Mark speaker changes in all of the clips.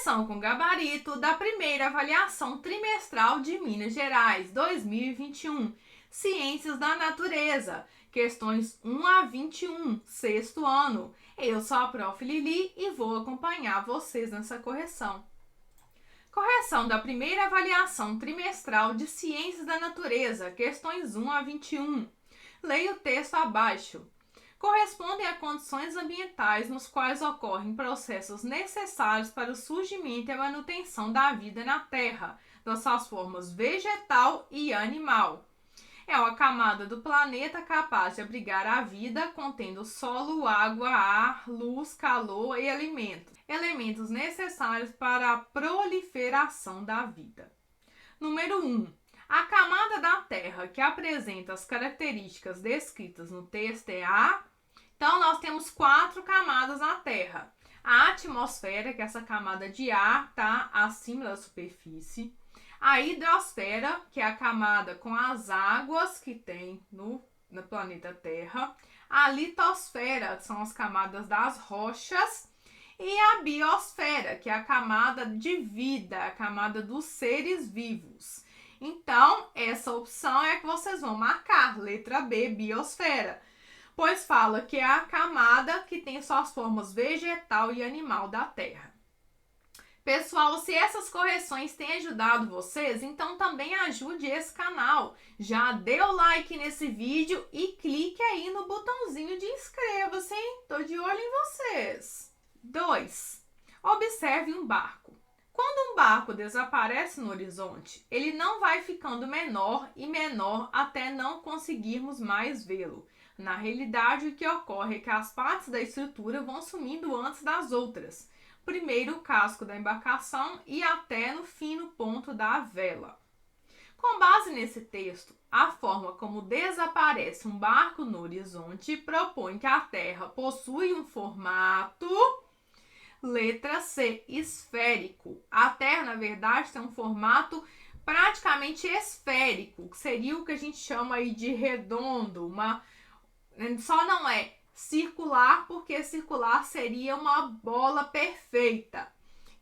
Speaker 1: Correção com gabarito da primeira avaliação trimestral de Minas Gerais 2021, Ciências da Natureza, questões 1 a 21, sexto ano. Eu sou a Prof. Lili e vou acompanhar vocês nessa correção. Correção da primeira avaliação trimestral de Ciências da Natureza, questões 1 a 21. Leia o texto abaixo. Correspondem a condições ambientais nos quais ocorrem processos necessários para o surgimento e a manutenção da vida na Terra, das suas formas vegetal e animal. É uma camada do planeta capaz de abrigar a vida, contendo solo, água, ar, luz, calor e alimentos, elementos necessários para a proliferação da vida. Número 1. A camada da Terra que apresenta as características descritas no texto é a... Então, nós temos 4 camadas na Terra. A atmosfera, que é essa camada de ar, está acima da superfície. A hidrosfera, que é a camada com as águas que tem no planeta Terra. A litosfera, que são as camadas das rochas. E a biosfera, que é a camada de vida, a camada dos seres vivos. Então, essa opção é a que vocês vão marcar, letra B, biosfera, pois fala que é a camada que tem suas formas vegetal e animal da Terra. Pessoal, se essas correções têm ajudado vocês, então também ajude esse canal. Já dê o like nesse vídeo e clique aí no botãozinho de inscreva-se, hein? Tô de olho em vocês. 2. Observe um barco. Quando um barco desaparece no horizonte, ele não vai ficando menor e menor até não conseguirmos mais vê-lo. Na realidade, o que ocorre é que as partes da estrutura vão sumindo antes das outras. Primeiro o casco da embarcação e até no fino ponto da vela. Com base nesse texto, a forma como desaparece um barco no horizonte propõe que a Terra possui um formato... Letra C, esférico. A Terra, na verdade, tem um formato praticamente esférico, que seria o que a gente chama aí de redondo. Só não é circular, porque circular seria uma bola perfeita.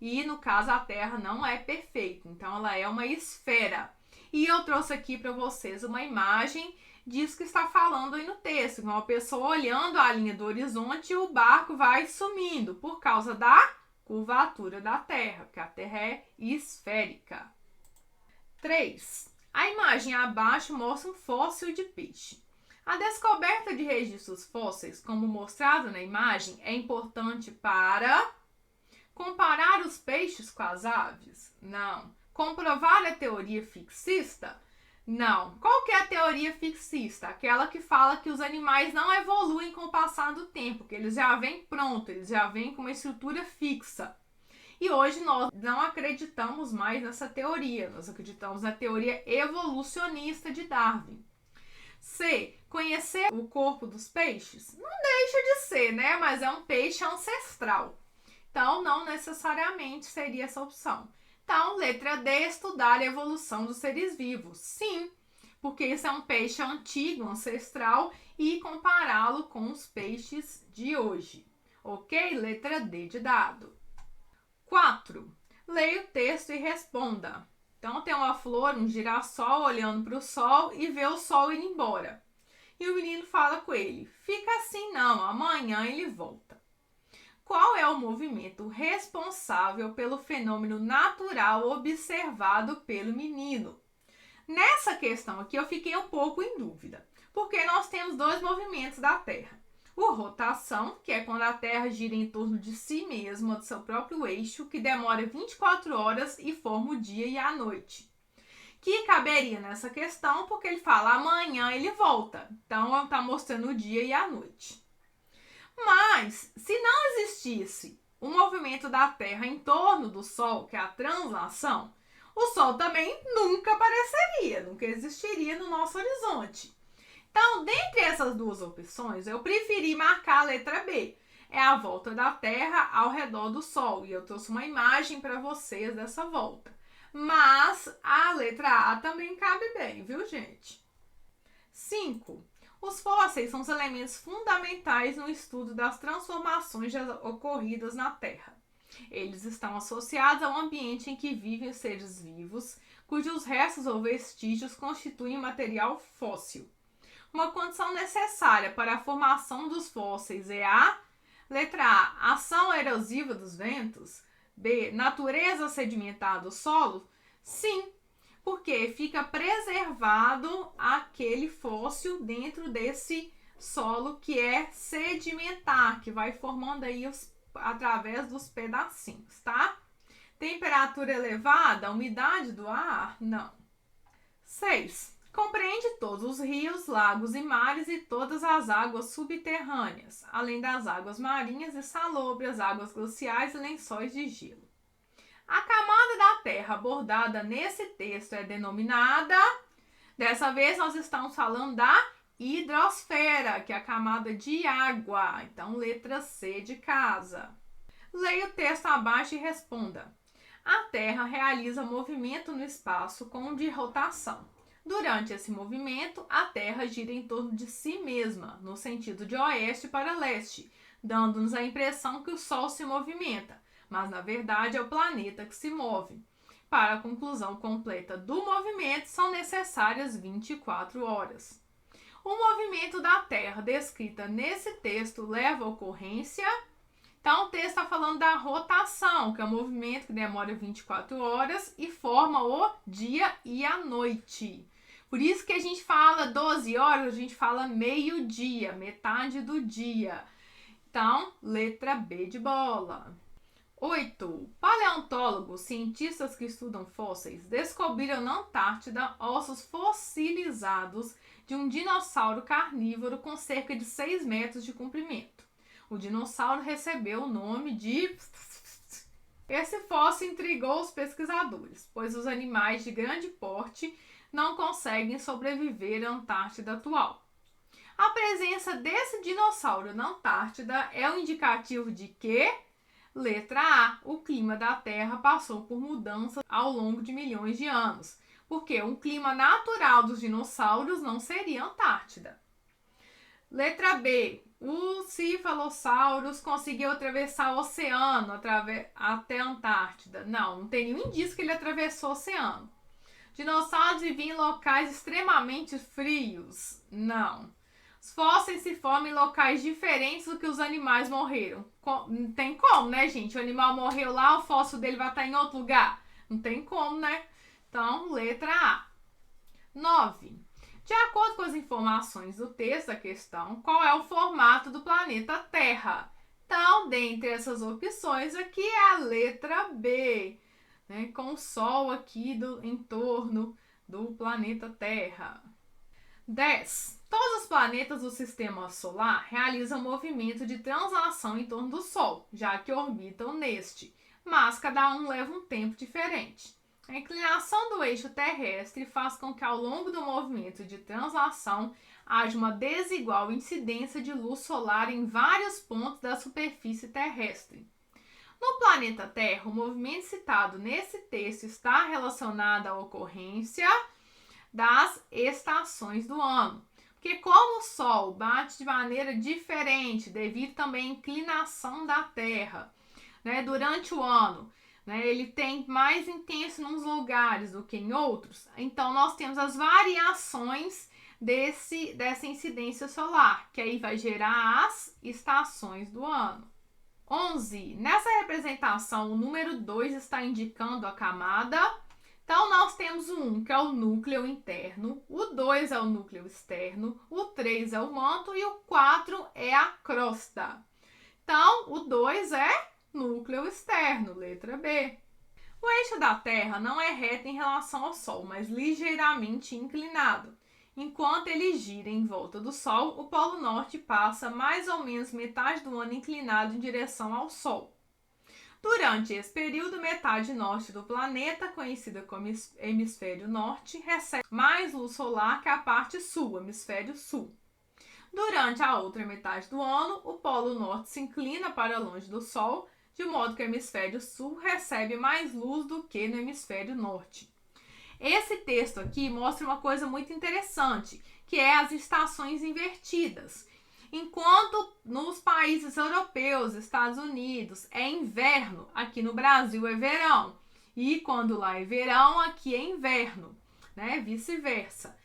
Speaker 1: E, no caso, a Terra não é perfeita, então ela é uma esfera. E eu trouxe aqui para vocês uma imagem disso que está falando aí no texto. Uma pessoa olhando a linha do horizonte e o barco vai sumindo por causa da curvatura da Terra, porque a Terra é esférica. 3. A imagem abaixo mostra um fóssil de peixe. A descoberta de registros fósseis, como mostrado na imagem, é importante para comparar os peixes com as aves? Não. Comprovar a teoria fixista? Não. Qual que é a teoria fixista? Aquela que fala que os animais não evoluem com o passar do tempo, que eles já vêm pronto, eles já vêm com uma estrutura fixa. E hoje nós não acreditamos mais nessa teoria, nós acreditamos na teoria evolucionista de Darwin. C. Conhecer o corpo dos peixes? Não deixa de ser, né? Mas é um peixe ancestral. Então, não necessariamente seria essa opção. Então, letra D, estudar a evolução dos seres vivos. Sim, porque esse é um peixe antigo, ancestral, e compará-lo com os peixes de hoje. Ok? Letra D de dado. 4. Leia o texto e responda. Então, tem uma flor, um girassol olhando para o sol e vê o sol indo embora. E o menino fala com ele, fica assim não, amanhã ele volta. Qual é o movimento responsável pelo fenômeno natural observado pelo menino? Nessa questão aqui eu fiquei um pouco em dúvida, porque nós temos 2 movimentos da Terra. O rotação, que é quando a Terra gira em torno de si mesma, do seu próprio eixo, que demora 24 horas e forma o dia e a noite. Que caberia nessa questão, porque ele fala amanhã ele volta. Então, está mostrando o dia e a noite. Mas, se não existisse o movimento da Terra em torno do Sol, que é a translação, o Sol também nunca apareceria, nunca existiria no nosso horizonte. Então, dentre essas 2 opções, eu preferi marcar a letra B. É a volta da Terra ao redor do Sol. E eu trouxe uma imagem para vocês dessa volta. Mas a letra A também cabe bem, viu, gente? 5. Os fósseis são os elementos fundamentais no estudo das transformações ocorridas na Terra. Eles estão associados ao ambiente em que vivem os seres vivos, cujos restos ou vestígios constituem material fóssil. Uma condição necessária para a formação dos fósseis é a letra A, ação erosiva dos ventos. B, natureza sedimentar do solo. Sim, porque fica preservado aquele fóssil dentro desse solo que é sedimentar, que vai formando aí através dos pedacinhos, tá? Temperatura elevada, umidade do ar? Não. 6. Compreende todos os rios, lagos e mares e todas as águas subterrâneas, além das águas marinhas e salobras, águas glaciais e lençóis de gelo. A camada da Terra abordada nesse texto é denominada, dessa vez nós estamos falando da hidrosfera, que é a camada de água. Então, letra C de casa. Leia o texto abaixo e responda. A Terra realiza movimento no espaço com de rotação. Durante esse movimento, a Terra gira em torno de si mesma, no sentido de oeste para leste, dando-nos a impressão que o Sol se movimenta, mas na verdade é o planeta que se move. Para a conclusão completa do movimento, são necessárias 24 horas. O movimento da Terra descrita nesse texto leva à ocorrência. Então, o texto está falando da rotação, que é um movimento que demora 24 horas e forma o dia e a noite. Por isso que a gente fala 12 horas, a gente fala meio-dia, metade do dia. Então, letra B de bola. 8. Paleontólogos, cientistas que estudam fósseis, descobriram na Antártida ossos fossilizados de um dinossauro carnívoro com cerca de 6 metros de comprimento. O dinossauro recebeu o nome de... Esse fóssil intrigou os pesquisadores, pois os animais de grande porte não conseguem sobreviver à Antártida atual. A presença desse dinossauro na Antártida é um indicativo de que, letra A, o clima da Terra passou por mudanças ao longo de milhões de anos, porque um clima natural dos dinossauros não seria a Antártida. Letra B, o cefalossauros conseguiu atravessar o oceano até a Antártida. Não tem nenhum indício que ele atravessou o oceano. Dinossauros viviam em locais extremamente frios. Não. Os fósseis se formam em locais diferentes do que os animais morreram. Não tem como, né, gente? O animal morreu lá, o fóssil dele vai estar em outro lugar. Não tem como, né? Então, letra A. 9. De acordo com as informações do texto da questão, qual é o formato do planeta Terra? Então, dentre essas opções aqui é a letra B, né, com o Sol aqui em torno do planeta Terra. 10. Todos os planetas do Sistema Solar realizam movimento de translação em torno do Sol, já que orbitam neste, mas cada um leva um tempo diferente. A inclinação do eixo terrestre faz com que ao longo do movimento de translação haja uma desigual incidência de luz solar em vários pontos da superfície terrestre. No planeta Terra, o movimento citado nesse texto está relacionado à ocorrência das estações do ano. Porque como o Sol bate de maneira diferente devido também à inclinação da Terra, né, durante o ano, né, ele tem mais intenso em uns lugares do que em outros. Então, nós temos as variações dessa incidência solar, que aí vai gerar as estações do ano. 11. Nessa representação, o número 2 está indicando a camada. Então, nós temos o 1, que é o núcleo interno, o 2 é o núcleo externo, o 3 é o manto e o 4 é a crosta. Então, o 2 é núcleo externo, letra B. O eixo da Terra não é reto em relação ao Sol, mas ligeiramente inclinado. Enquanto ele gira em volta do Sol, o Polo Norte passa mais ou menos metade do ano inclinado em direção ao Sol. Durante esse período, metade norte do planeta, conhecida como hemisfério norte, recebe mais luz solar que a parte sul, hemisfério sul. Durante a outra metade do ano, o Polo Norte se inclina para longe do Sol, de modo que o hemisfério sul recebe mais luz do que no hemisfério norte. Esse texto aqui mostra uma coisa muito interessante, que é as estações invertidas. Enquanto nos países europeus, Estados Unidos, é inverno, aqui no Brasil é verão. E quando lá é verão, aqui é inverno, né? Vice-versa.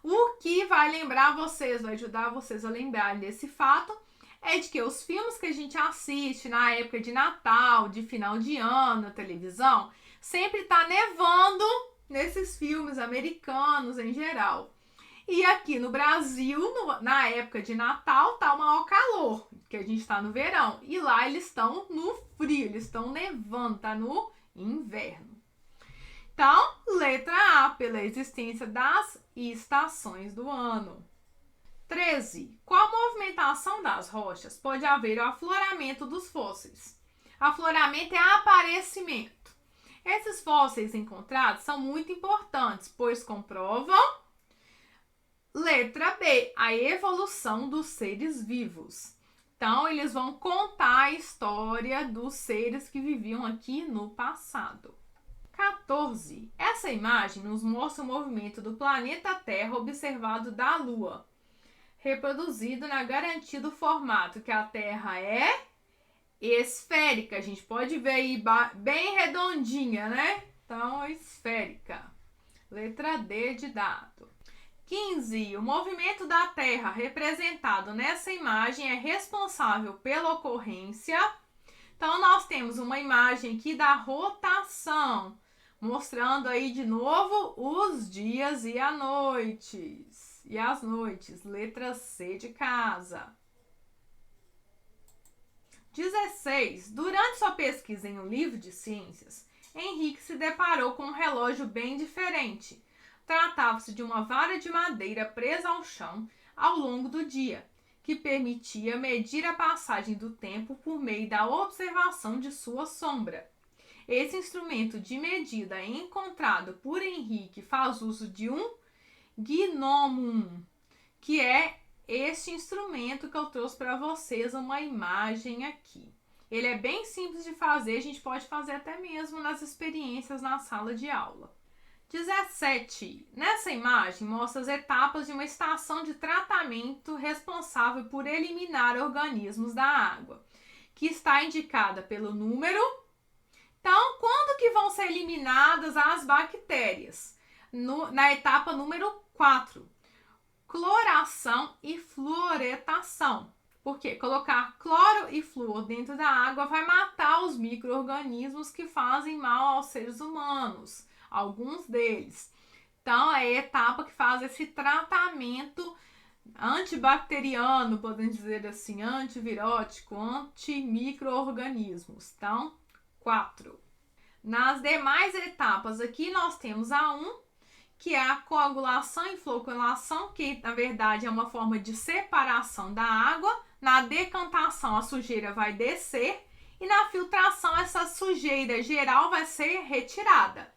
Speaker 1: O que vai lembrar vocês, vai ajudar vocês a lembrarem desse fato, é de que os filmes que a gente assiste na época de Natal, de final de ano, na televisão, sempre tá nevando nesses filmes americanos em geral. E aqui no Brasil, na época de Natal, tá o maior calor, que a gente tá no verão. E lá eles estão no frio, eles estão nevando, tá no inverno. Então, letra A, pela existência das estações do ano. 13. Com a movimentação das rochas, pode haver o afloramento dos fósseis. Afloramento é aparecimento. Esses fósseis encontrados são muito importantes, pois comprovam, letra B, a evolução dos seres vivos. Então, eles vão contar a história dos seres que viviam aqui no passado. 14. Essa imagem nos mostra o movimento do planeta Terra observado da Lua, reproduzido na garantia do formato que a Terra é esférica. A gente pode ver aí bem redondinha, né? Então, esférica. Letra D de dado. 15. O movimento da Terra representado nessa imagem é responsável pela ocorrência. Então, nós temos uma imagem aqui da rotação, mostrando aí de novo os dias e as noites. Letra C de casa. 16. Durante sua pesquisa em um livro de ciências, Henrique se deparou com um relógio bem diferente. Tratava-se de uma vara de madeira presa ao chão ao longo do dia, que permitia medir a passagem do tempo por meio da observação de sua sombra. Esse instrumento de medida encontrado por Henrique faz uso de um gnomon, que é este instrumento que eu trouxe para vocês, uma imagem aqui. Ele é bem simples de fazer, a gente pode fazer até mesmo nas experiências na sala de aula. 17. Nessa imagem, mostra as etapas de uma estação de tratamento responsável por eliminar organismos da água, que está indicada pelo número. Então, quando que vão ser eliminadas as bactérias? Na etapa número 4. Cloração e fluoretação. Porque colocar cloro e flúor dentro da água vai matar os micro-organismos que fazem mal aos seres humanos. Alguns deles. Então, é a etapa que faz esse tratamento antibacteriano, podemos dizer assim, antivirótico, antimicro-organismos. Então, 4. Nas demais etapas aqui, nós temos a 1, que é a coagulação e floculação, que na verdade é uma forma de separação da água. Na decantação, a sujeira vai descer e na filtração, essa sujeira geral vai ser retirada.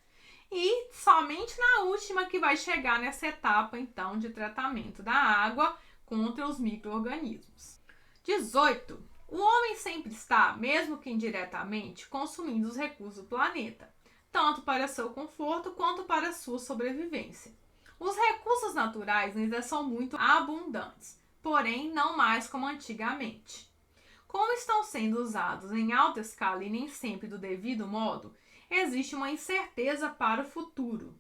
Speaker 1: E somente na última que vai chegar nessa etapa, então, de tratamento da água contra os micro-organismos. 18. O homem sempre está, mesmo que indiretamente, consumindo os recursos do planeta, tanto para seu conforto quanto para sua sobrevivência. Os recursos naturais ainda são muito abundantes, porém não mais como antigamente. Como estão sendo usados em alta escala e nem sempre do devido modo, existe uma incerteza para o futuro.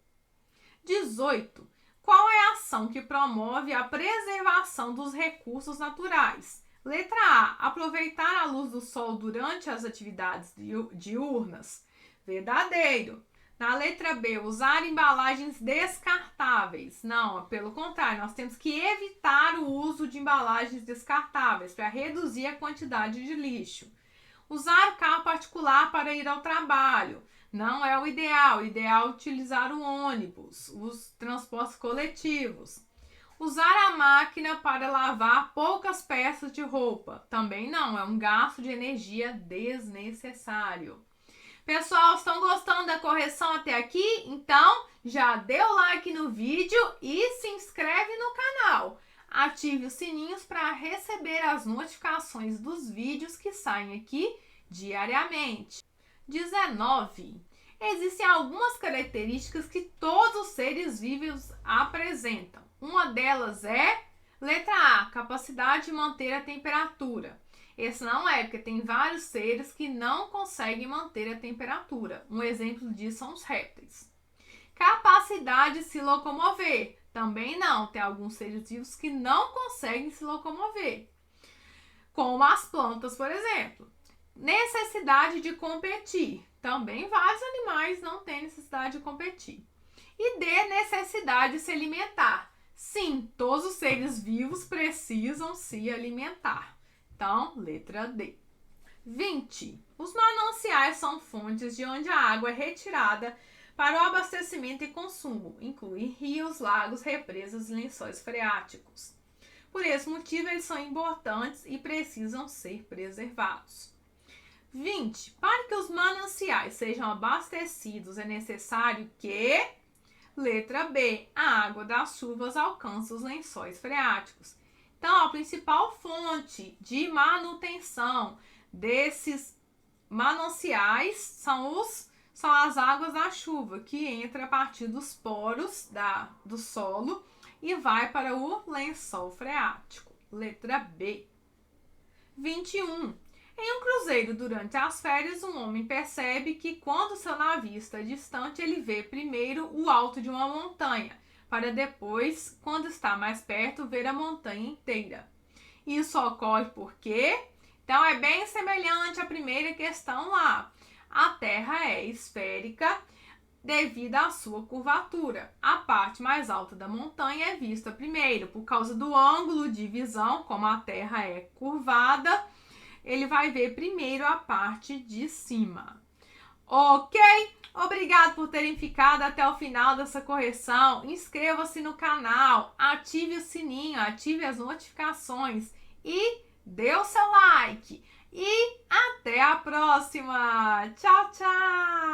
Speaker 1: 18. Qual é a ação que promove a preservação dos recursos naturais? Letra A. Aproveitar a luz do sol durante as atividades diurnas. Verdadeiro. Na letra B, usar embalagens descartáveis. Não, pelo contrário, nós temos que evitar o uso de embalagens descartáveis para reduzir a quantidade de lixo. Usar o carro particular para ir ao trabalho. Não é o ideal. O ideal é utilizar o ônibus, os transportes coletivos. Usar a máquina para lavar poucas peças de roupa. Também não, é um gasto de energia desnecessário. Pessoal, estão gostando da correção até aqui? Então, já dê o like no vídeo e se inscreve no canal. Ative os sininhos para receber as notificações dos vídeos que saem aqui diariamente. 19. Existem algumas características que todos os seres vivos apresentam. Uma delas é Letra A, capacidade de manter a temperatura. Esse não é, porque tem vários seres que não conseguem manter a temperatura. Um exemplo disso são os répteis. Capacidade de se locomover. Também não, tem alguns seres vivos que não conseguem se locomover. Como as plantas, por exemplo. Necessidade de competir. Também vários animais não têm necessidade de competir. E D, necessidade de se alimentar. Sim, todos os seres vivos precisam se alimentar. Então, letra D. 20. Os mananciais são fontes de onde a água é retirada para o abastecimento e consumo. Inclui rios, lagos, represas e lençóis freáticos. Por esse motivo, eles são importantes e precisam ser preservados. 20. Para que os mananciais sejam abastecidos, é necessário que... Letra B. A água das chuvas alcança os lençóis freáticos. Então, a principal fonte de manutenção desses mananciais são as águas da chuva, que entra a partir dos poros do solo e vai para o lençol freático. Letra B. 21. Em um cruzeiro durante as férias, um homem percebe que quando seu navio está distante, ele vê primeiro o alto de uma montanha, para depois, quando está mais perto, ver a montanha inteira. Isso ocorre porque, então é bem semelhante à primeira questão lá. A Terra é esférica devido à sua curvatura. A parte mais alta da montanha é vista primeiro, por causa do ângulo de visão, como a Terra é curvada, ele vai ver primeiro a parte de cima. Ok? Obrigado por terem ficado até o final dessa correção. Inscreva-se no canal, ative o sininho, ative as notificações e dê o seu like. E até a próxima. Tchau, tchau!